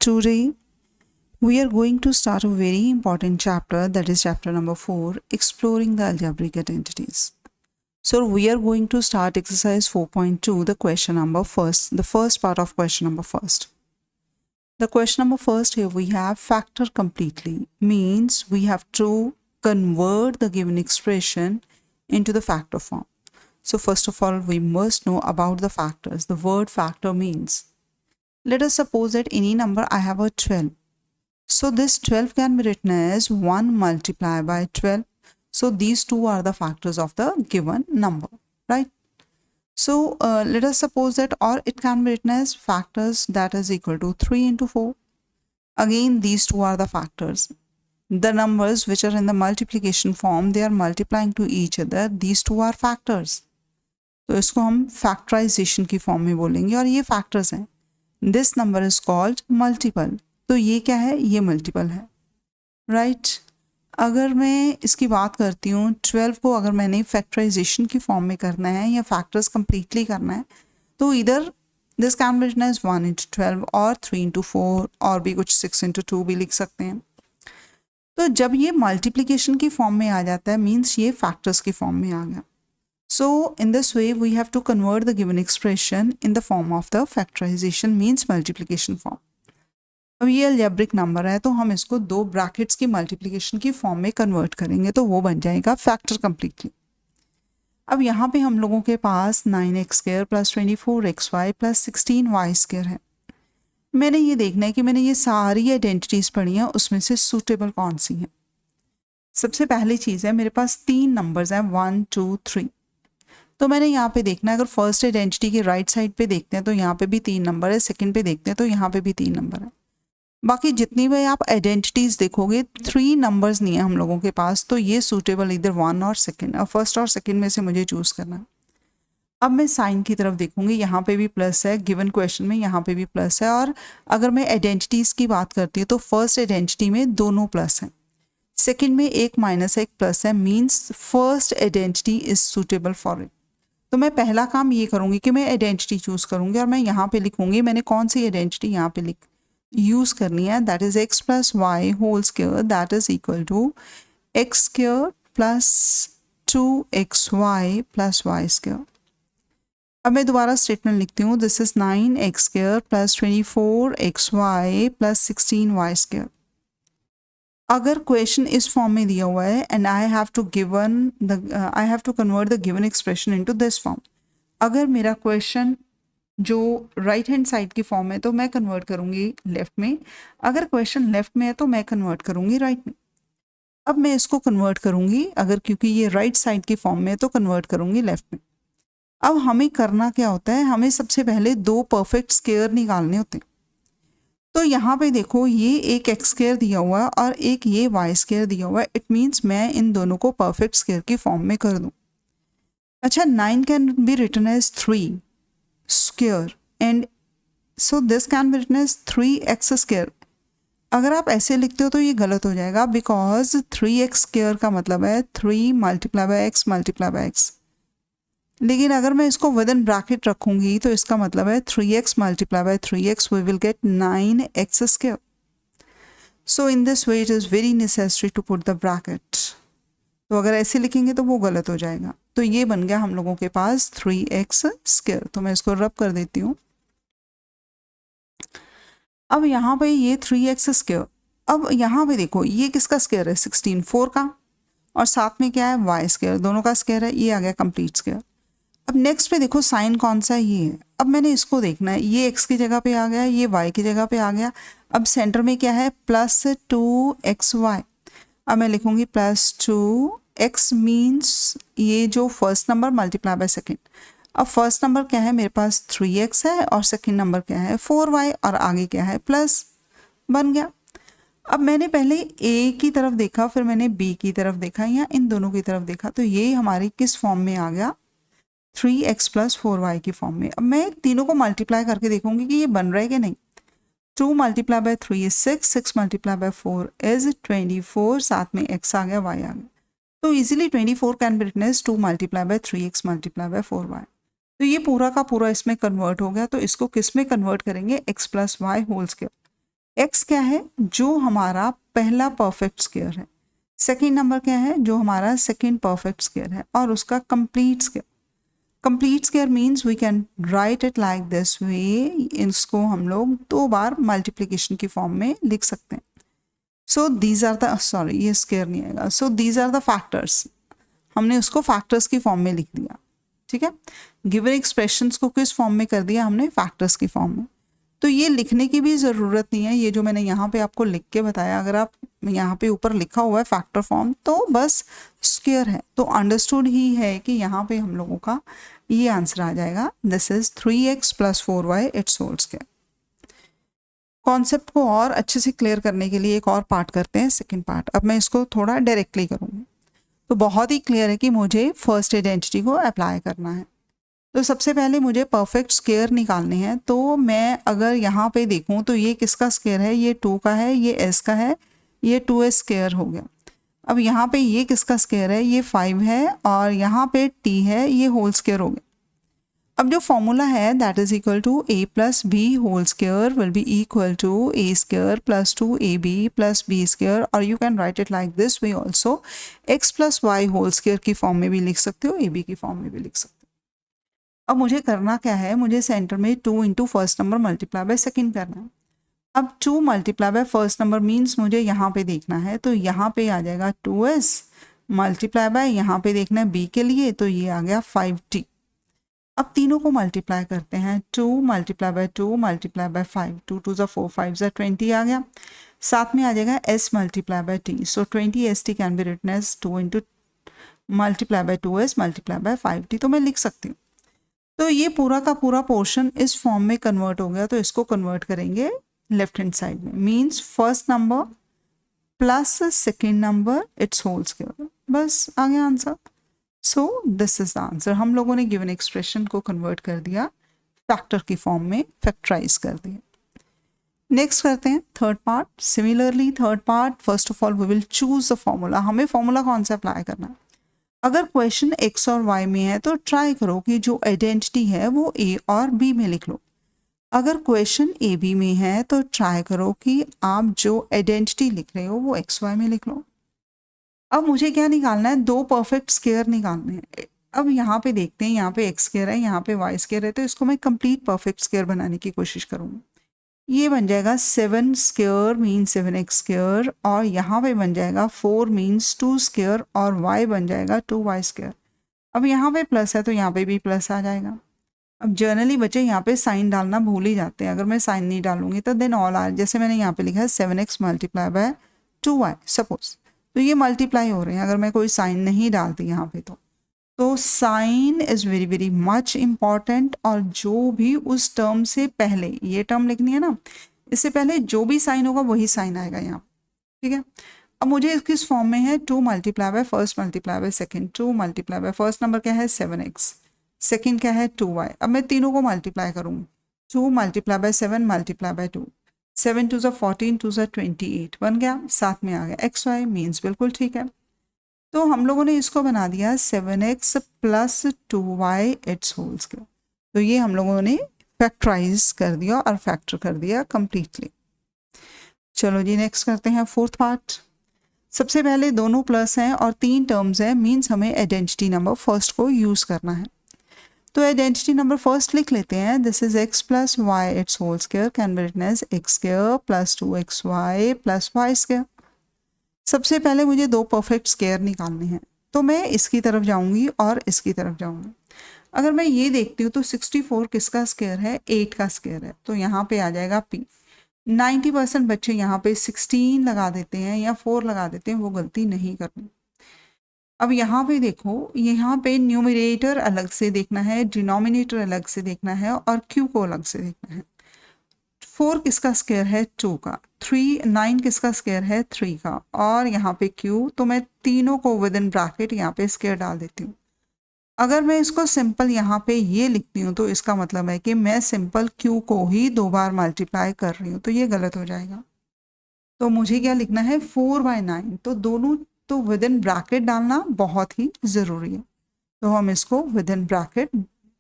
Today we are going to start a very important chapter, that is chapter number 4, exploring the algebraic identities. So we are going to start exercise 4.2, the question number first, the first part of question number first. The question number first, here we have factor completely, means we have to convert the given expression into the factor form. So first of all, we must know about the factors. The word factor means, let us suppose that any number I have a 12. So this 12 can be written as 1 multiplied by 12. So these two are the factors of the given number, right? So let us suppose that, or it can be written as factors that is equal to 3 into 4. Again, these two are the factors. The numbers which are in the multiplication form, they are multiplying to each other. These two are factors. तो इसको हम factorisation की form में बोलेंगे और ये factors हैं. This number is called multiple. तो ये क्या है? ये मल्टीपल है, राइट. अगर मैं इसकी बात करती हूँ, 12 को अगर मैंने फैक्टराइजेशन की फॉर्म में करना है या फैक्टर्स कंप्लीटली करना है, तो इधर this can be written as 1 into 12 और 3 into 4 और भी कुछ 6 into 2 भी लिख सकते हैं. तो जब ये मल्टीप्लिकेशन की फॉर्म में आ जाता है, मीन्स ये फैक्टर्स की फॉर्म में आ गया. So in this way we have to convert the given expression in the form of the factorization, means multiplication form. अब ये algebraic नंबर है तो हम इसको दो ब्रैकेट्स की मल्टीप्लिकेशन की फॉर्म में कन्वर्ट करेंगे तो वो बन जाएगा फैक्टर कंप्लीटली. अब यहाँ पे हम लोगों के पास 9x² + 24xy + 16y² है. मैंने ये देखना है कि मैंने ये सारी आइडेंटिटीज पढ़ी हैं, उसमें से सूटेबल कौन सी हैं. सबसे पहली चीज़ है, मेरे पास 3 नंबर्स हैं 1 2 3. तो मैंने यहाँ पे देखना है, अगर फर्स्ट आइडेंटिटी के राइट साइड पे देखते हैं तो यहाँ पे भी 3 नंबर है, सेकंड पे देखते हैं तो यहाँ पे भी 3 नंबर है. बाकी जितनी भी आप आइडेंटिटीज देखोगे 3 नंबर्स नहीं है हम लोगों के पास, तो ये सूटेबल इधर 1 और सेकंड, और फर्स्ट और सेकंड में से मुझे चूज करना है. अब मैं साइन की तरफ देखूंगी, यहाँ पे भी प्लस है, गिवन क्वेश्चन में यहाँ पे भी प्लस है. और अगर मैं आइडेंटिटीज की बात करती हूँ तो फर्स्ट आइडेंटिटी में दोनों प्लस हैं, सेकेंड में एक माइनस है एक प्लस है, means first identity is suitable for it. तो मैं पहला काम ये करूँगी कि मैं आइडेंटिटी चूज़ करूँगी और मैं यहाँ पे लिखूँगी मैंने कौन सी आइडेंटिटी यहाँ पे यूज़ करनी है, that is x + y whole square that is equal to x² + 2xy + y². अब मैं दोबारा स्टेटमेंट लिखती हूँ, this is 9x² + 24xy + 16y². अगर क्वेश्चन इस फॉर्म में दिया हुआ है and I have to convert the given expression into this form. अगर मेरा क्वेश्चन जो राइट हैंड साइड की फॉर्म है तो मैं कन्वर्ट करूँगी लेफ्ट में, अगर क्वेश्चन लेफ्ट में है तो मैं कन्वर्ट करूँगी राइट में. अब मैं इसको कन्वर्ट करूँगी, अगर क्योंकि ये राइट साइड की फॉर्म में है तो कन्वर्ट करूँगी लेफ्ट में. अब हमें करना क्या होता है, हमें सबसे पहले 2 परफेक्ट स्क्वायर निकालने होते हैं. तो यहाँ पे देखो, ये एक x² दिया हुआ है और एक ये y² दिया हुआ है. इट मीन्स मैं इन दोनों को परफेक्ट स्क्वायर की फॉर्म में कर दूँ. अच्छा, 9 can be written as 3 square and so this can be written as 3x². अगर आप ऐसे लिखते हो तो ये गलत हो जाएगा, बिकॉज 3x² का मतलब है 3 × x × x. लेकिन अगर मैं इसको विद इन ब्रैकेट रखूंगी तो इसका मतलब है 3x × 3x we will get 9x². So in this way it is very necessary to put the bracket. तो अगर ऐसे लिखेंगे तो वो गलत हो जाएगा. तो ये बन गया हम लोगों के पास 3x². तो मैं इसको रब कर देती हूँ. अब यहाँ पे ये 3x². अब यहाँ पे देखो, ये किसका स्क्वायर है? 16 4 का, और साथ में क्या है? y², दोनों का स्क्वायर है. ये आ गया कंप्लीट स्क्वायर. अब नेक्स्ट पे देखो, साइन कौन सा है? ये है. अब मैंने इसको देखना है, ये x की जगह पे आ गया, ये y की जगह पे आ गया. अब सेंटर में क्या है? +2xy. अब मैं लिखूंगी +2x मीन्स ये जो first number multiply by second. अब फर्स्ट नंबर क्या है? मेरे पास 3x है और सेकेंड नंबर क्या है? 4y, और आगे क्या है? प्लस. बन गया. अब मैंने पहले a की तरफ देखा, फिर मैंने b की तरफ देखा, या इन दोनों की तरफ देखा, तो ये हमारी किस फॉर्म में आ गया? 3x + 4y की फॉर्म में. अब मैं तीनों को मल्टीप्लाई करके देखूंगी कि ये बन रहा है कि नहीं. 2 × 3 is 6, 6 × 4 is 24, साथ में x आ गया, y आ गया. तो easily 24 can be written as 2 × 3x × 4y. तो ये पूरा का पूरा इसमें कन्वर्ट हो गया. तो इसको किस में कन्वर्ट करेंगे? x + y whole square. x क्या है, जो हमारा पहला परफेक्ट स्क्वायर है, सेकेंड नंबर क्या है, जो हमारा सेकेंड परफेक्ट स्क्वायर है, और उसका complete square. Complete square means we can write it like this way, इसको हम लोग 2 बार मल्टीप्लिकेशन की फॉर्म में लिख सकते हैं। So these are the, sorry ये स्क्वायर नहीं आएगा, so these are the factors, हमने उसको फैक्टर्स की फॉर्म में लिख दिया। ठीक है, गिवन एक्सप्रेशंस को किस फॉर्म में कर दिया हमने, फैक्टर्स की फॉर्म में। तो ये लिखने की भी ज़रूरत नहीं है, ये जो मैंने यहाँ पे आपको लिख के बताया, अगर आप यहाँ पे ऊपर लिखा हुआ है फैक्टर फॉर्म तो बस स्क्वायर है, तो अंडरस्टूड ही है कि यहाँ पे हम लोगों का ये आंसर आ जाएगा, this is 3x + 4y it's whole square. Concept को और अच्छे से क्लियर करने के लिए एक और पार्ट करते हैं, सेकेंड पार्ट। अब मैं इसको थोड़ा डायरेक्टली करूँगी, तो बहुत ही क्लियर है कि मुझे फर्स्ट आइडेंटिटी को अप्लाई करना है। तो सबसे पहले मुझे परफेक्ट स्क्वायर निकालने हैं, तो मैं अगर यहाँ पे देखूँ तो ये किसका स्क्वायर है, ये 2 का है, ये s का है, ये 2s स्क्वायर हो गया। अब यहाँ पे ये किसका स्क्वायर है, ये 5 है, और यहाँ पे t है, ये होल स्क्वायर हो गया। अब जो फॉर्मूला है that is equal to a + b whole square will be equal to a square + 2ab + b square, और you can write it like this way also, x + y whole square की form में भी लिख सकते हो, ab की form में भी लिख सकते हो। अब मुझे करना क्या है, मुझे सेंटर में 2 into first number multiply by second करना है। अब 2 multiply by first number means मुझे यहाँ पे देखना है, तो यहाँ पे आ जाएगा 2s मल्टीप्लाई बाय, यहाँ पे देखना है b के लिए, तो ये आ गया 5t। अब तीनों को मल्टीप्लाई करते हैं, 2 मल्टीप्लाई बाय 2 मल्टीप्लाई बाय 5, 2 2 4 5 20 आ गया। साथ में आ जाएगा s multiply by t, so 20st can be written as 2 into multiply by 2s multiply by 5t, तो मैं लिख सकती हूँ। तो ये पूरा का पूरा पोर्शन इस फॉर्म में कन्वर्ट हो गया, तो इसको कन्वर्ट करेंगे लेफ्ट हैंड साइड में, means first number plus second number it's whole square, बस आ गया answer. So this is the answer. हम लोगों ने गिवन एक्सप्रेशन को कन्वर्ट कर दिया, फैक्टर की फॉर्म में फैक्टराइज कर दिया। नेक्स्ट करते हैं third part. Similarly third part, first of all we will choose the formula. हमें फॉर्मूला कौन सा अप्लाई करना है। अगर क्वेश्चन x और y में है तो ट्राई करो कि जो आइडेंटिटी है वो a और b में लिख लो। अगर क्वेश्चन ए बी में है तो ट्राई करो कि आप जो आइडेंटिटी लिख रहे हो वो एक्स वाई में लिख लो। अब मुझे क्या निकालना है, 2 परफेक्ट स्क्वायर निकालने हैं। अब यहाँ पे देखते हैं, यहाँ पे एक्स स्क्वायर है, यहाँ पे वाई स्क्वायर है, तो इसको मैं कंप्लीट परफेक्ट स्क्वायर बनाने की कोशिश करूँगी। ये बन जाएगा 7 स्क्वायर मीन्स 7x स्क्वायर, और यहाँ पे बन जाएगा 4 मीन्स 2 स्क्वायर, और y बन जाएगा 2y स्क्वायर। अब यहाँ पे प्लस है तो यहाँ पे भी प्लस आ जाएगा। अब जर्नली बच्चे यहाँ पे साइन डालना भूल ही जाते हैं, अगर मैं साइन नहीं डालूंगी तो देन ऑल आर, जैसे मैंने यहाँ पे लिखा है 7x multiply by 2y suppose, तो ये मल्टीप्लाई हो रहे हैं। अगर मैं कोई साइन नहीं डालती यहाँ पे तो sign is very very much important, और जो भी उस टर्म से पहले, ये टर्म लिखनी है ना, इससे पहले जो भी साइन होगा वही साइन आएगा यहाँ, ठीक है। अब मुझे किस फॉर्म में है, 2 multiply by first multiply by second, 2 multiply by first number क्या है 7x, सेकेंड क्या है 2y। अब मैं तीनों को मल्टीप्लाई करूँगी, 2 मल्टीप्लाई बाय 7 मल्टीप्लाई बाय 2, 7 2 14 2 28 बन गया, साथ में आ गया एक्स वाई, मीन्स बिल्कुल ठीक है। तो हम लोगों ने इसको बना दिया 7x + 2y it's whole square. तो ये हम लोगों ने फैक्टराइज कर दिया और फैक्टर कर दिया कंप्लीटली। चलो जी नेक्स्ट करते हैं फोर्थ पार्ट। सबसे पहले दोनों प्लस हैं और 3 टर्म्स हैं, मीन्स हमें आइडेंटिटी नंबर फर्स्ट को यूज़ करना है। तो आइडेंटिटी नंबर फर्स्ट लिख लेते हैं, this is x + y it's whole square can be written as x square + 2xy + y square. सबसे पहले मुझे 2 परफेक्ट स्क्वायर निकालने हैं, तो मैं इसकी तरफ जाऊंगी और इसकी तरफ जाऊंगी। अगर मैं ये देखती हूँ तो 64 किसका स्क्वायर है, 8 का स्क्वायर है, तो यहाँ पे आ जाएगा p। 90% बच्चे यहाँ पे 16 लगा देते हैं या 4 लगा देते हैं, वो गलती नहीं करनी। अब यहाँ पे देखो, यहाँ पे न्यूमरेटर अलग से देखना है, डिनोमिनेटर अलग से देखना है, और q को अलग से देखना है। 4 किसका स्क्वायर है 2 का, 9 किसका स्क्वायर है 3 का, और यहाँ पे q, तो मैं तीनों को विद इन ब्रैकेट यहाँ पे स्क्वायर डाल देती हूँ। अगर मैं इसको सिंपल यहाँ पे ये लिखती हूँ तो इसका मतलब है कि मैं सिंपल q को ही 2 बार मल्टीप्लाई कर रही हूँ, तो ये गलत हो जाएगा। तो मुझे क्या लिखना है 4/9, तो दोनों तो विद इन ब्रैकेट डालना बहुत ही ज़रूरी है, तो हम इसको विद इन ब्रैकेट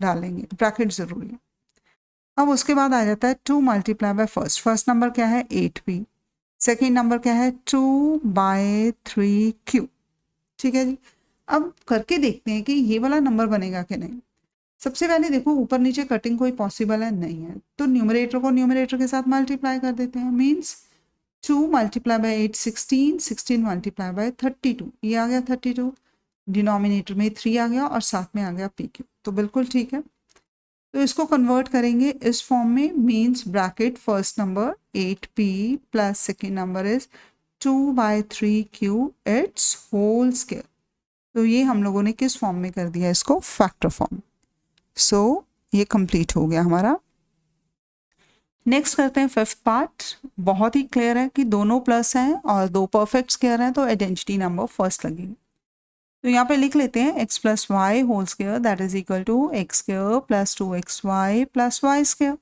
डालेंगे, ब्रैकेट ज़रूरी है। अब उसके बाद आ जाता है 2 मल्टीप्लाई बाय फर्स्ट नंबर क्या है 8p, सेकेंड नंबर क्या है 2/3q। ठीक है जी। अब करके देखते हैं कि ये वाला नंबर बनेगा कि नहीं। सबसे पहले देखो ऊपर नीचे कटिंग कोई पॉसिबल है नहीं है, तो न्यूमरेटर को न्यूमरेटर के साथ मल्टीप्लाई कर देते हैं। Means 2 multiply bye 8 16, 16 multiply by 32, ये आ गया 32, डिनोमिनेटर में 3 आ गया और साथ में आ गया pq, तो बिल्कुल ठीक है। तो इसको कन्वर्ट करेंगे इस फॉर्म में, means bracket first number 8p plus second number is 2/3q it's whole square. तो ये हम लोगों ने किस फॉर्म में कर दिया इसको, फैक्टर फॉर्म। सो ये कंप्लीट हो गया हमारा। नेक्स्ट करते हैं फिफ्थ पार्ट। बहुत ही क्लियर है कि दोनों प्लस हैं और दो परफेक्ट स्क्वायर हैं, तो आइडेंटिटी नंबर फर्स्ट लगेगी। तो यहाँ पे लिख लेते हैं x plus y whole square that is equal to x square plus 2xy plus y square.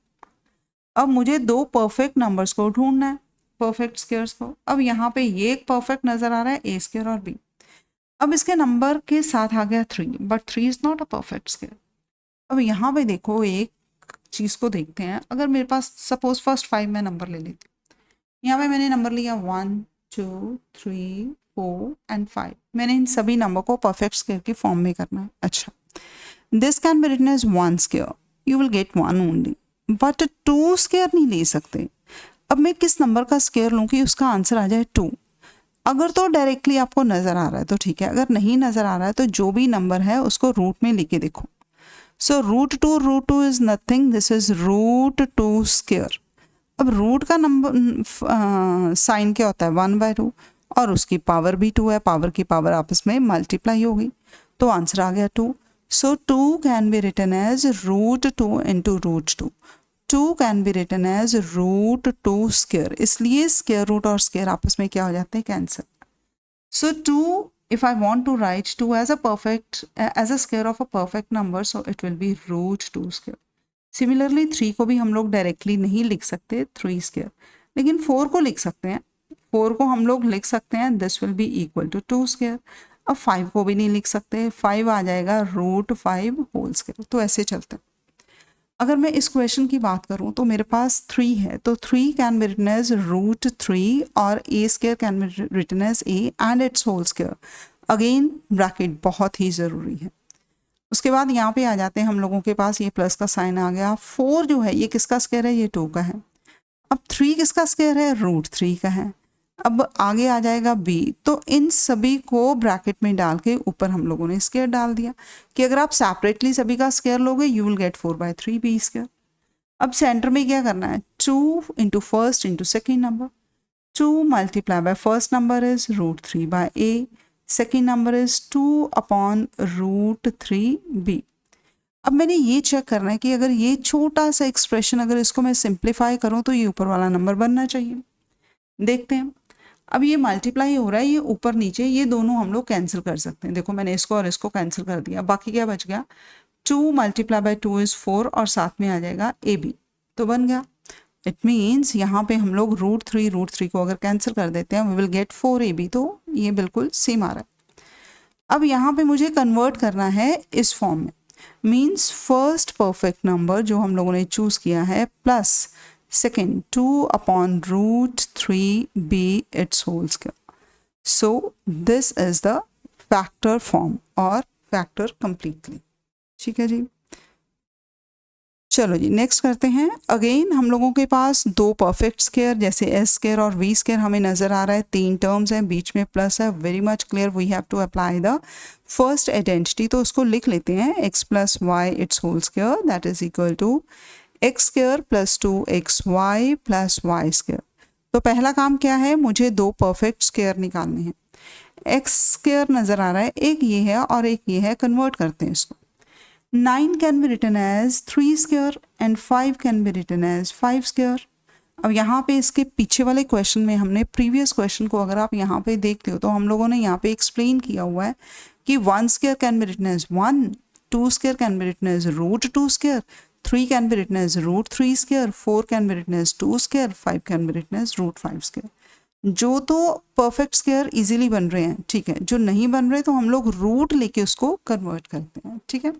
अब मुझे दो परफेक्ट नंबर्स को ढूंढना है, परफेक्ट स्क्वायर्स को। अब यहाँ पे ये एक परफेक्ट नजर आ रहा है a स्क्वायर और b। अब इसके नंबर के साथ आ गया 3, but 3 is not a perfect square. अब यहाँ पे देखो एक चीज को देखते हैं, अगर मेरे पास सपोज फर्स्ट 5 मैं नंबर ले लेती हूँ, यहाँ पे मैंने नंबर लिया 1 2 3 4 एंड 5। मैंने इन सभी नंबर को परफेक्ट स्क्वायर की फॉर्म में करना है। अच्छा, this can be written as 1 square, you will get 1 only, but 2 square नहीं ले सकते। अब मैं किस नंबर का स्क्वायर लूँ कि उसका आंसर आ जाए 2। अगर तो डायरेक्टली आपको नजर आ रहा है तो ठीक है, अगर नहीं नजर आ रहा है तो जो भी नंबर है उसको रूट में लेके देखो। So root two is nothing, this is root 2 square. अब रूट का नंबर साइन क्या होता है 1/2 और उसकी पावर भी 2 है, पावर की पावर आपस में मल्टीप्लाई होगी, तो आंसर आ गया 2। So 2 can be written as root 2 into root 2। 2 can be written as root 2 square, इसलिए स्क्वायर रूट और स्क्वायर आपस में क्या हो जाते हैं, cancel. So 2, if I want to write 2 as a square of a perfect number, so it will be root 2 square. Similarly 3 को भी हम लोग डायरेक्टली नहीं लिख सकते 3 स्क्वायर, लेकिन 4 को लिख सकते हैं। 4 को हम लोग लिख सकते हैं, this will be equal to 2 square. अब 5 को भी नहीं लिख सकते, 5 आ जाएगा रूट 5 होल स्क्वायर। तो ऐसे चलते हैं। अगर मैं इस क्वेश्चन की बात करूं तो मेरे पास 3 है, तो 3 can be written as root 3 और a square can be written as a and it's whole square. Again bracket बहुत ही ज़रूरी है। उसके बाद यहाँ पे आ जाते हैं हम लोगों के पास, ये प्लस का साइन आ गया। 4 जो है ये किसका स्क्वायर है, ये 2 का है। अब 3 किसका स्क्वायर है, रूट 3 का है। अब आगे आ जाएगा b, तो इन सभी को ब्रैकेट में डाल के ऊपर हम लोगों ने स्क्वायर डाल दिया कि अगर आप सेपरेटली सभी का स्क्वायर लोगे you will get 4/3 b square. अब सेंटर में क्या करना है, 2 into first into second number. 2 multiply by first number is root 3/a, second number is 2 upon root 3b। अब मैंने ये चेक करना है कि अगर ये छोटा सा एक्सप्रेशन अगर इसको मैं सिंप्लीफाई करूं तो ये ऊपर वाला नंबर बनना चाहिए। देखते हैं। अब ये मल्टीप्लाई हो रहा है, ये ऊपर नीचे ये दोनों हम लोग कैंसिल कर सकते हैं। देखो मैंने इसको और इसको कैंसिल कर दिया, बाकी क्या बच गया, 2 मल्टीप्लाई बाय 2 इज 4 और साथ में आ जाएगा ab, तो बन गया। इट मीन्स यहाँ पे हम लोग रूट 3 को अगर कैंसिल कर देते हैं वी विल गेट 4ab, तो ये बिल्कुल सेम आ रहा है। अब यहाँ पे मुझे कन्वर्ट करना है इस फॉर्म में, मीन्स फर्स्ट परफेक्ट नंबर जो हम लोगों ने चूज किया है plus second 2 upon root 3b it's whole square. So this is the factor form और फैक्टर कंप्लीटली। ठीक है जी, चलो जी नेक्स्ट करते हैं। अगेन हम लोगों के पास दो परफेक्ट स्क्वायर जैसे एस स्क्वायर और वी स्क्वायर हमें नजर आ रहा है, 3 टर्म्स हैं, बीच में प्लस है, very much clear, we have to apply the first identity. तो उसको लिख लेते हैं x plus y it's whole square that is equal to x square plus 2xy plus y square. तो पहला काम क्या है, मुझे दो परफेक्ट स्क्वायर निकालने हैं। एक्स स्क्वायर नजर आ रहा है, एक ये है और एक ये है, कन्वर्ट करते हैं इसको। 9 can be written as 3 square and 5 can be written as 5 square। अब यहाँ पे इसके पीछे वाले क्वेश्चन में हमने प्रीवियस क्वेश्चन को अगर आप यहाँ पे देखते हो तो हम लोगों ने यहाँ पे एक्सप्लेन किया हुआ है कि 1 square can be written as 1, 2 square can be written as root 2 square, 3 can be written as root 3 square, 4 can be written as 2 square, 5 can be written as root 5 square। जो तो परफेक्ट स्क्वायर इजीली बन रहे हैं, ठीक है, जो नहीं बन रहे तो हम लोग रूट लेके उसको कन्वर्ट करते हैं। ठीक है,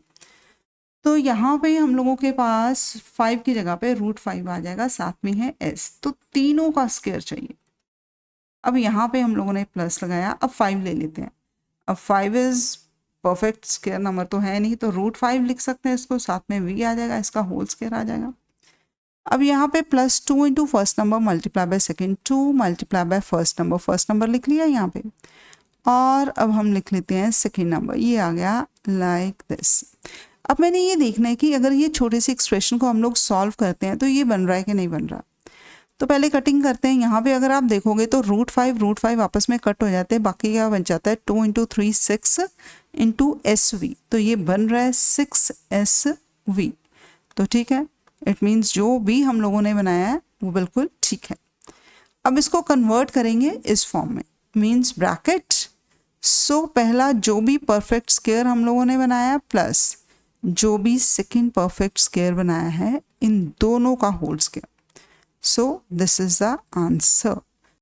तो यहाँ पे हम लोगों के पास 5 की जगह पे √5 आ जाएगा, साथ में है s, तो तीनों का स्क्वायर चाहिए। अब यहाँ पे हम लोगों ने प्लस लगाया, अब 5 ले लेते हैं। अब 5 इज परफेक्ट स्क्वायर नंबर तो है नहीं, तो √5 लिख सकते हैं इसको, साथ में v आ जाएगा, इसका होल स्क्वायर आ जाएगा। अब यहाँ पे +2 into first number multiply by second, 2 multiply by first number लिख लिया यहाँ पे। और अब हम लिख लेते हैं सेकेंड नंबर, ये आ गया लाइक दिस। अब मैंने ये देखना है कि अगर ये छोटे से एक्सप्रेशन को हम लोग सॉल्व करते हैं तो ये बन रहा है कि नहीं बन रहा। तो पहले कटिंग करते हैं। यहाँ पे अगर आप देखोगे तो √5 आपस में कट हो जाते हैं, बाकी क्या बन जाता है 2 इंटू 3 6 इंटू SV, तो ये बन रहा है 6SV। तो ठीक है, इट मीन्स जो भी हम लोगों ने बनाया है वो बिल्कुल ठीक है। अब इसको कन्वर्ट करेंगे इस फॉर्म में, मीन्स ब्रैकेट। सो पहला जो भी परफेक्ट स्क्वायर हम लोगों ने बनाया प्लस जो भी सेकेंड परफेक्ट स्क्वायर बनाया है, इन दोनों का whole square. So this is the answer.